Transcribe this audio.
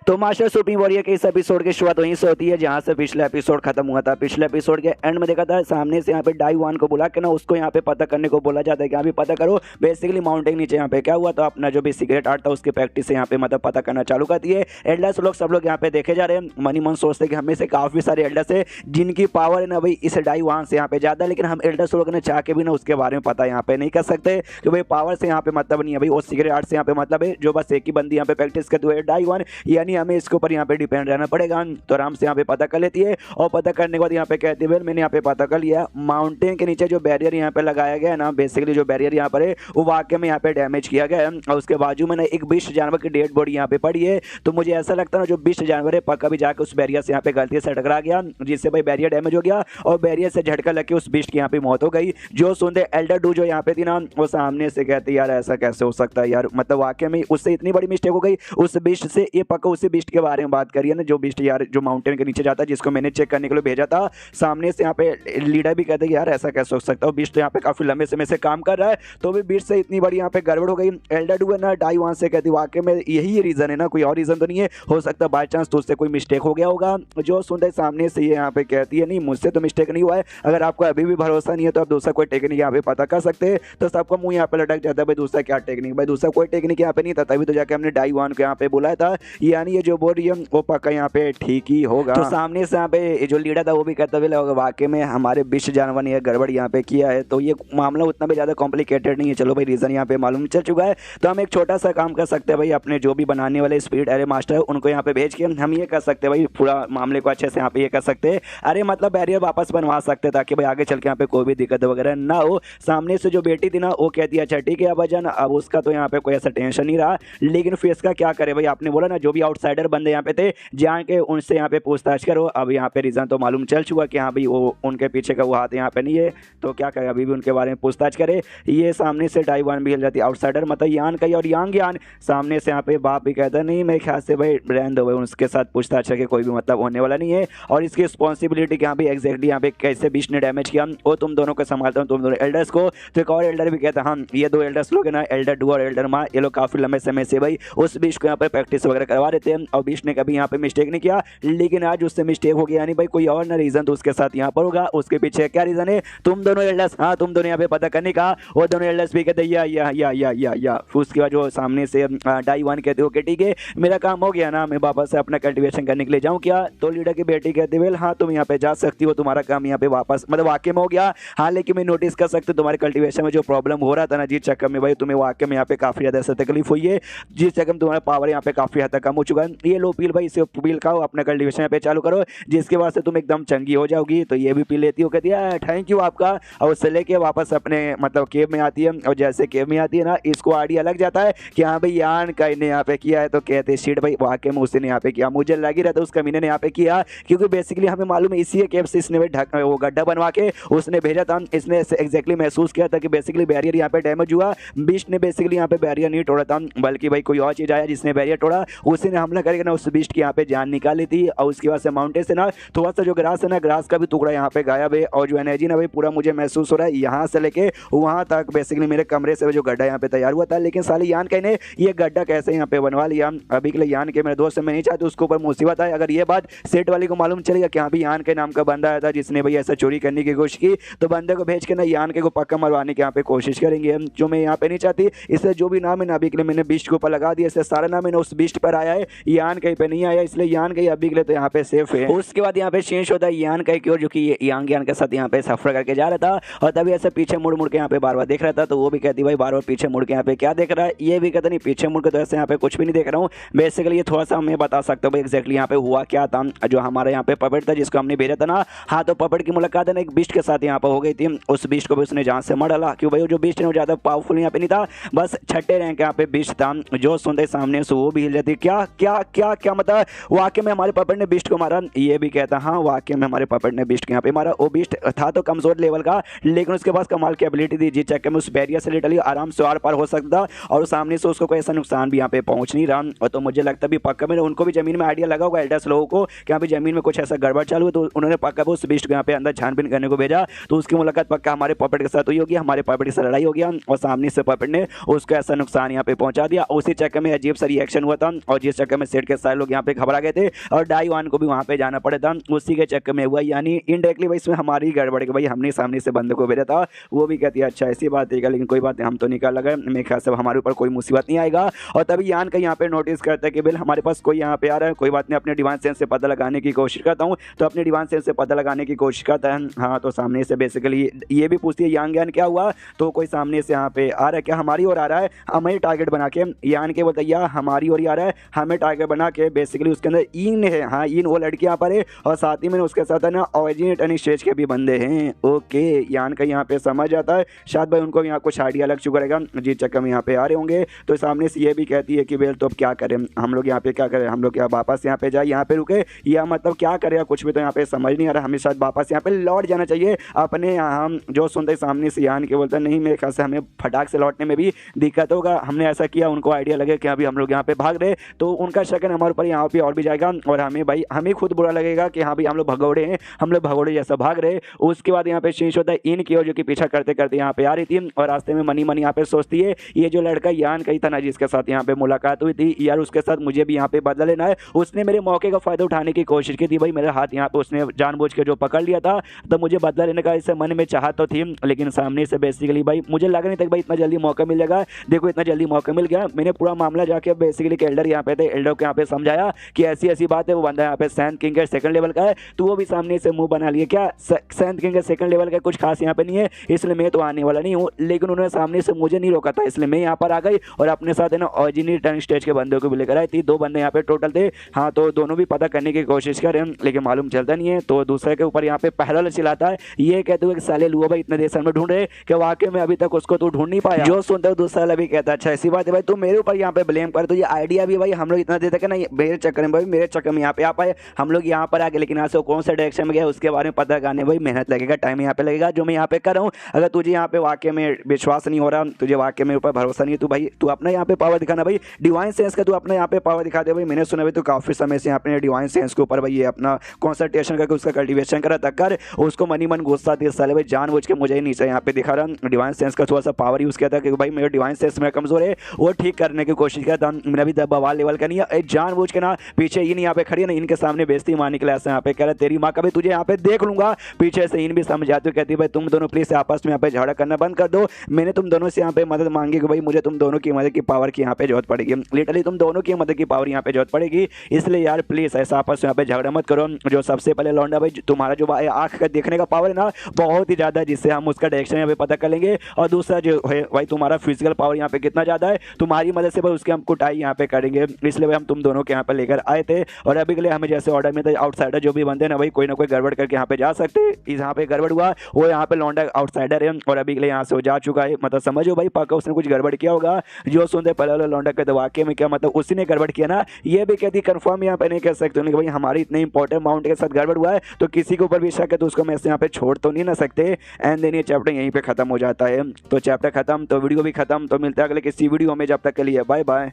तो master supreme warrior के इस एपिसोड की शुरुआत वहीं से होती है जहां से पिछला एपिसोड खत्म हुआ था। पिछले एपिसोड के एंड में देखा था सामने से यहाँ पे डाई-वन को बुला के ना उसको यहाँ पे पता करने को बोला जाता है कि यहाँ पे पता करो बेसिकली माउंटेन नीचे यहाँ पे क्या हुआ। तो अपना जो भी सीक्रेट आर्ट था उसकी प्रैक्टिस से यहाँ पे मतलब पता करना चालू करती है। एल्डर्स लोग सब लोग यहाँ पे देखे जा रहे हैं। मनी मन सोचते कि हमें से काफी सारे एल्डर्स है जिनकी पावर है ना भाई इस डाई-वन से यहाँ पे ज्यादा, लेकिन हम एल्डर्स लोग ने चाह के भी ना उसके बारे में पता यहाँ पे नहीं कर सकते कि भाई पावर से यहाँ पे मतलब नहीं है भाई, वो सीक्रेट आर्ट से यहाँ पे मतलब है जो बस एक ही बंदी यहाँ पे प्रैक्टिस करती है डाई-वन, यानी हमें इसके ऊपर यहाँ पे डिपेंड रहना पड़ेगा। तो आराम से यहाँ पे पता कर लेती है और पता करने के बाद यहाँ पे कहती है मैंने यहाँ पे पता कर लिया माउंटेन के नीचे जो बैरियर यहाँ पे लगाया गया है ना, बेसिकली जो बैरियर यहाँ पर है वो वाकई में यहाँ पे डैमेज किया गया है और उसके बाजू में ना एक 20 जानवर की डेड बॉडी यहाँ पे पड़ी है। तो मुझे ऐसा लगता है ना जो 20 जानवर है पक्का भी जाकर उस बैरियर से यहाँ पे गलती से टकरा गया जिससे भाई बैरियर डैमेज हो गया और बैरियर से झटका लग के उस बिस्ट की यहाँ पे मौत हो गई। जो सुनते एल्डर डू जो यहाँ पे थी ना वो सामने से कहती यार ऐसा कैसे हो सकता है यार, मतलब वाकई में उससे इतनी बड़ी मिस्टेक हो गई उस बिस्ट से। ये पक्का उसी बिस्ट के बारे में बात करिए ना जो बिस्ट यार जो माउंटेन के नीचे जाता है जिसको मैंने चेक करने के लिए भेजा था। सामने से यहाँ पे लीडर भी कहते हैं यार ऐसा कैसे हो सकता है, बिस्ट तो यहाँ पे काफी लंबे समय से काम कर रहा है तो भी बिस्ट से इतनी बड़ी यहाँ पे गड़बड़ हो गई। एल्डर डू है ना डाई-वन से कहती वाकई में यही रीजन है ना, कोई और रीजन तो नहीं है, हो सकता है बाय चांस तो उससे कोई मिस्टेक हो गया होगा। जो सुनते सामने से ये यहाँ पे कहती है नहीं मुझसे तो मिस्टेक नहीं हुआ है, अगर आपको अभी भी भरोसा नहीं है तो आप दूसरा कोई टेक्निक यहाँ पे पता कर सकते हैं। तो सबका मुंह यहाँ पे लटक जाता है भाई दूसरा क्या टेक्निक, भाई दूसरा कोई टेक्निक यहाँ पे नहीं था, तभी तो जाके हमने डाई-वन को यहाँ पे बुलाया था, यानी ये जो बोल रही है वो पक्का यहाँ पे ठीक ही होगा। तो सामने से यहाँ पे जो लीडर था वो भी कहता है वाकई में हमारे 20 जानवर ने गड़बड़ यहाँ पे किया है, तो ये मामला उतना भी ज्यादा कॉम्प्लिकेटेड नहीं है, चलो भाई रीजन यहाँ पे मालूम चल चुका है। तो हम एक छोटा सा काम कर सकते हैं भाई, अपने जो भी बनाने वाले स्पिरिट एरे मास्टर है उनको यहाँ पे भेज के हम ये कर सकते हैं भाई पूरा मामले को अच्छे से यहाँ पे ये कर सकते हैं, अरे मतलब बैरियर वापस बनवा सकते हैं ताकि भाई आगे चल के यहाँ पे कोई भी दिक्कत वगैरह ना हो। सामने से जो बेटी थी ना वो कहती है अच्छा ठीक है अबाजान, अब उसका तो यहाँ पे कोई ऐसा टेंशन नहीं रहा, लेकिन फिर इसका क्या करे भाई, आपने बोला ना जो भी आउटसाइडर बंदे यहाँ पे थे जान के उनसे यहाँ पे पूछताछ करो। अब यहाँ पे रीजन तो मालूम चल चुका कि हाँ भाई वो उनके पीछे का वो हाथ यहाँ पे नहीं है, तो क्या करे अभी भी उनके बारे में पूछताछ करे। ये सामने से डाई-वन भी हिल जाती है, आउटसाइडर मतलब यान का ही और यांग यान। सामने से यहाँ पे बाप भी कहता नहीं मेरे ख्याल से भाई रहने दो भाई, उसके साथ पूछताछ करके कोई भी मतलब होने वाला नहीं है और इसकी रिस्पॉन्सिबिलिटी यहाँ पे एग्जैक्टली यहाँ पे कैसे बिस्ट ने डैमेज किया वो तुम दोनों को संभालता हूँ, तुम दोनों एल्डर्स को। तो एक और एल्डर भी कहता हाँ ये दो एल्डर्स लोग है ना एल्डर डू और एल्डर मा, ये लोग काफी लंबे समय से भाई उस बिस्ट को यहाँ पे प्रैक्टिस वगैरह करवा देते हैं और बिस्ट ने कभी यहाँ पे मिस्टेक नहीं किया, लेकिन आज उससे मिस्टेक हो गया, यानी भाई कोई और ना रीजन तो उसके साथ यहाँ पर होगा। उसके पीछे क्या रीजन है, तुम दोनों एल्डर्स, हाँ तुम दोनों यहाँ पे पता करने का। वो दोनों एल्डर्स भी कहते या उसके बाद जो सामने से डाई-वन कहते हो कि ठीक है मेरा काम हो गया ना, मैं वापस से अपना कल्टीवेशन करने के लिए जाऊँ क्या। तो लीडर की बेटी कहती वेल हाँ तुम यहाँ पे जा सकती हो, तुम्हारा काम यहाँ पे वापस मतलब वाकई में हो गया, हाँ लेकिन मैं नोटिस कर सकती हूँ तुम्हारे कल्टीवेशन में जो प्रॉब्लम हो रहा था ना जिस चक्कर में भाई तुम्हें वाकई में यहाँ पे काफी ज्यादा ऐसा तकलीफ हुई है, जिस चक्कर में तुम्हारा पावर यहाँ पे काफी हद तक कम हो चुका है, ये लो पील भाई इसे पील खाओ अपना कल्टीवेशन यहाँ पे चालू करो जिसके बाद से तुम एकदम चंगी हो जाओगी। तो ये भी पी लेती हो, कहती है थैंक यू आपका, और उससे लेके वापस अपने मतलब केव में आती है और जैसे केव में आती है ना इसको आइडिया लग जाता है कि हाँ भाई यान का ने यहाँ पे किया है, तो कहते शीट भाई वाकई में उसने यहाँ पे किया, मुझे लग ही रहा था उस कमीने ने यहाँ पे किया क्योंकि बेसिकली हमें मालूम है इसी केव से इसने वो गड्ढा बनवा के उसने भेजा था, इसने एग्जैक्टली महसूस किया था कि बेसिकली बैरियर यहाँ पे डैमेज हुआ, बिस्ट ने बेसिकली यहाँ पे बैरियर नहीं तोड़ा था बल्कि भाई कोई और चीज आया जिसने बैरियर तोड़ा, उसी ने हमला करके ना उस बिस्ट की यहाँ पे जान निकाली थी। और उसके बाद से माउंटेन से ना थोड़ा सा जो ग्रास है ना ग्रास का भी टुकड़ा यहाँ पे गायब है और जो एनर्जी ना भाई पूरा मुझे महसूस हो रहा है यहाँ से लेके वहां तक बेसिकली मेरे कमरे से जो गड्ढा यहाँ पे तैयार हुआ था, लेकिन साले यान का ने ये गड्ढा कैसे यहाँ पे बनवा लिया। अभी के लिए यान के मेरे दोस्त से मैं नहीं चाहती उसके ऊपर मुसीबत आए, अगर ये बात सेट वाली को मालूम चलेगा कि हाँ भी यान के नाम का बंदा आया था जिसने भाई ऐसा चोरी करने की कोशिश की, तो बंदे को भेज के ना यान के को पक्का मरवाने की यहाँ पे कोशिश करेंगे, जो मैं यहाँ पे नहीं चाहती। इसलिए जो भी नाम है ना अभी के लिए मैंने बिस्ट के ऊपर लगा दिया, इससे सारा नाम है ना उस बिस्ट पर आया है, यान कहीं पे नहीं आया, इसलिए यान कहीं अभी के लिए तो यहाँ पे सेफ है। उसके बाद यहाँ पे चेंज होता है यान कहीं की ओर, जो कि यांग यान के साथ यहाँ पे सफर करके जा रहा था और तभी ऐसे पीछे मुड़ मुड़ के यहाँ पे बार बार देख रहा था, तो वो भी कहती भाई बार बार पीछे मुड़ के यहाँ पे क्या देख रहा है, ये भी कहता नहीं पीछे मुड़ के तो ऐसे यहाँ पे कुछ भी नहीं देख रहा हूँ। बेसिकली ये थोड़ा सा मैं बता सकता हूँ एक्जैक्टली यहाँ पे हुआ क्या था। जो हमारे यहाँ पे पपेट था जिसको हमने भेजा था ना, हाँ तो पपेट की मुलाकात है ना एक बिस्ट के साथ यहाँ पे हो गई थी, उस बिस्ट को भी उसने जान से मार डाला क्यों भाई जो बिस्ट है वो ज्यादा पावरफुल यहाँ पे नहीं था, बस छठे रैंक यहाँ पे बिस्ट था। जो सुनते सामने से वो भी हिल जाती, क्या क्या क्या क्या मतलब वाकई में हमारे पपेट ने बिस्ट को मारा, ये भी कहता हाँ वाकई में हमारे पपेट ने बिस्ट को यहाँ पे मारा। वो बिस्ट था तो कमजोर लेवल का, लेकिन उसके पास कमाल की एबिलिटी थी जिस चक्कर में उस बैरियर से लिटरली आराम से आर पार हो सकता और सामने से उसको कोई ऐसा नुकसान भी यहाँ पे पहुंच नहीं रहा। और तो मुझे लगता भी पक्का में उनको भी जमीन में आइडिया लगा होगा एल्डर्स लोगों को कि यहाँ पे जमीन में कुछ ऐसा गड़बड़ चालू है, तो उन्होंने पक्का उस बिस्ट को यहाँ पे अंदर छानबीन करने को भेजा। तो उसकी मुलाकात पक्का हमारे पपेट के साथ हुई होगी, हमारे पपेट के साथ लड़ाई हो गया और सामने से पपेट ने उसको ऐसा नुकसान यहाँ पे पहुंचा दिया। उसी चक्कर में अजीब सा रिएक्शन हुआ था और जिस चक्कर चक्कर में सेठ के सारे लोग यहाँ पे घबरा गए थे और डाईवान को भी वहाँ पे जाना पड़ा था, उसी के चक्कर में हुआ। यानी इनडायरेक्टली भाई इसमें हमारी गड़बड़ है भाई, हमने सामने से बंदे को भेजा था। वो भी कहती है अच्छा ऐसी बात है, लेकिन कोई बात नहीं, हम तो निकाल लगे, मेरे ख्याल से हमारे ऊपर कोई मुसीबत नहीं आएगा। और तभी यान का यहाँ पे नोटिस करता है कि बिल हमारे पास कोई यहाँ पे आ रहा है, कोई बात नहीं, अपने डिवाइन सेंस से पता लगाने की कोशिश करता हूँ। तो अपने डिवाइन सेंस से पता लगाने की कोशिश करता है। हाँ, तो सामने से बेसिकली ये भी पूछती है यान ज्ञान क्या हुआ, तो कोई सामने से यहाँ पे आ रहा है क्या, हमारी ओर आ रहा है, हमें टारगेट बना के। यान के बोलता है या हमारी ओर आ रहा है, हमें टारगेट बना के। बेसिकली उसके अंदर इन है, हाँ इन वो लड़की यहाँ पर है और साथ ही में उसके साथ है ना ऑरिजिनेट स्टेज के भी बंदे हैं। ओके, यान का यहाँ पे समझ जाता है, शायद भाई उनको यहाँ कुछ आइडिया लग चुका रहेगा, जी चक्कर में यहाँ पे आ रहे होंगे। तो सामने से ये भी कहती है कि बेल तो अब क्या करें हम लोग, यहाँ पे क्या करें हम लोग, क्या वापस यहाँ पे जाए, यहाँ पे रुके, या मतलब क्या करेगा, कुछ भी तो यहाँ पे समझ नहीं आ रहा। हमें शायद वापस यहाँ पे लौट जाना चाहिए अपने यहाँ। हम जो सुनते सामने से यान के बोलते हैं नहीं, मेरे ख्याल से हमें फटाक से लौटने में भी दिक्कत होगा, हमने ऐसा किया, उनको आइडिया लगे कि अभी हम लोग यहाँ पे भाग रहे, तो उनका शक हमारे ऊपर यहाँ पे और भी जाएगा और हमें भाई हमें खुद बुरा लगेगा कि हाँ भाई हम लोग भगौड़े हैं, हम लोग भगौड़े जैसा भाग रहे। उसके बाद यहाँ पे शीश होता है इन की ओर, जो कि पीछा करते करते यहाँ पे आ रही थी और रास्ते में मनी यहाँ पे सोचती है ये जो लड़का यान का ही था ना जिसके साथ यहाँ पे मुलाकात हुई थी, यार उसके साथ मुझे भी यहाँ पे बदला लेना है। उसने मेरे मौके का फायदा उठाने की कोशिश की थी भाई, मेरे हाथ यहाँ पे उसने जानबूझ के जो पकड़ लिया था, तो मुझे बदला लेने का इसे मन में चाहत तो थी, लेकिन सामने से बेसिकली भाई मुझे लगा नहीं था भाई इतना जल्दी मौका मिल जाएगा। देखो इतना जल्दी मौका मिल गया, मैंने पूरा मामला जाके बेसिकली एल्डर यहाँ पे थे, एल्डर को यहाँ पे समझाया कि ऐसी ऐसी बात है, वो बंदा यहाँ पे सैंड किंग के सेकंड लेवल का है, तो वो भी सामने से मुंह बना लिए क्या सैंड किंग के सेकंड लेवल का कुछ खास यहाँ पे नहीं है, इसलिए मैं तो आने वाला नहीं हूँ। लेकिन उन्होंने सामने से मुझे नहीं रोका था, इसलिए मैं यहाँ पर आ गई और अपने साथ है ना ऑरिजिनल स्टेज के बंदों को भी लेकर आई थी। 2 बंदे यहाँ पे टोटल थे। हाँ, तो दोनों भी पता करने की कोशिश करें लेकिन मालूम चलता नहीं है, तो दूसरे के ऊपर यहाँ पे पहला चिल्लाता है, ये कहते हुए साले लुआ भाई इतने देर में ढूंढ रहे कि वाकई में अभी तक उसको तू ढूंढ नहीं पाया। जो सुनते हो दूसरा वाला भी कहता है अच्छा ऐसी बात है भाई, तू मेरे ऊपर यहाँ पे ब्लेम कर, तो ये आइडिया भी भाई हम लोग इतना देते ना मेरे चक्कर में भाई, मेरे चक्कर में यहाँ पे आ पाए, हम लोग यहाँ पर आ गए, लेकिन यहाँ से कौन सा डायरेक्शन में गया उसके बारे में पता करने भाई मेहनत लगेगा, टाइम यहाँ पे लगेगा, जो मैं यहाँ पे कर रहा हूँ। अगर तुझे यहाँ पे वाकई में विश्वास नहीं हो रहा, तुझे वाकई में ऊपर भरोसा नहीं है, तो भाई तू अपना यहाँ पे पावर दिखाना भाई, डिवाइन सेंस का तू अपना यहाँ पे पावर दिखा दे भाई। मैंने सुना भाई तो काफी समय से अपने डिवाइन सेंस के ऊपर भाई ये अपना कॉन्संट्रेशन करके उसका कल्टिवेशन करा था कर, उसको मनी मन गुस्सा थी साले भाई जानबूझ के मुझे ही नीचे यहाँ पे दिखा रहा डिवाइन सेंस का थोड़ा सा पावर यूज किया था कि भाई मेरे डिवाइन सेंस में कमजोर है, वो ठीक करने की कोशिश किया था। मेरा भी बवाल लेवल का नहीं है, जानबूझ के ना पीछे इन यहाँ पे खड़ी है ना, इनके सामने बेइज्जती मारने के लिए ऐसा यहाँ पे कह रहा तेरी माँ का भी तुझे यहाँ पे देख लूंगा। पीछे से इन भी समझाती हूँ, कहती भाई तुम दोनों प्लीज आपस में यहाँ पे झगड़ा करना बंद कर दो, मैंने तुम दोनों से यहाँ पे मदद मांगी कि भाई मुझे तुम दोनों की मदद की पावर की यहाँ पे जरूरत पड़ेगी, लिटरली तुम दोनों की मदद की पावर यहाँ पे जरूरत पड़ेगी, इसलिए यार प्लीज ऐसा आपस में यहाँ पे झगड़ा मत करो। जो सबसे पहले लौंडा भाई तुम्हारा जो आंख का देखने का पावर है ना बहुत ही ज्यादा, जिससे हम उसका डायरेक्शन यहाँ पे पता कर लेंगे, और दूसरा जो है भाई तुम्हारा फिजिकल पावर यहाँ पे कितना ज्यादा है, तुम्हारी मदद से भाई उसके हम कुटाई यहाँ पे करेंगे, इसलिए भाई हम तुम दोनों के यहाँ पे लेकर आए थे। और अभी के लिए हमें जैसे ऑर्डर में आउटसाइडर जो भी बंदे ना भाई कोई ना कोई गड़बड़ करके यहाँ पे जा सकते, यहाँ पे गड़बड़ हुआ वो यहाँ पे लौंडा आउटसाइडर है और अभी के लिए यहाँ से वो जा चुका है, मतलब समझो भाई पक्का उसने कुछ गड़बड़ किया होगा। जो सुनते पहले वाले लौंडा कहते वाकई में क्या मतलब उसी ने गड़बड़ किया ना, ये भी कहती कंफर्म यहाँ पे नहीं कह सकते भाई हमारी इतने इंपॉर्टेंट माउंट के साथ गड़बड़ हुआ है, तो किसी के ऊपर भी शक है तो उसको मैं यहाँ पे छोड़ तो नहीं ना सकते। एंड देन ये चैप्टर यहीं पे खत्म हो जाता है, तो चैप्टर खत्म तो वीडियो भी खत्म, तो मिलता है अगले किसी वीडियो में, जब तक के लिए बाय बाय।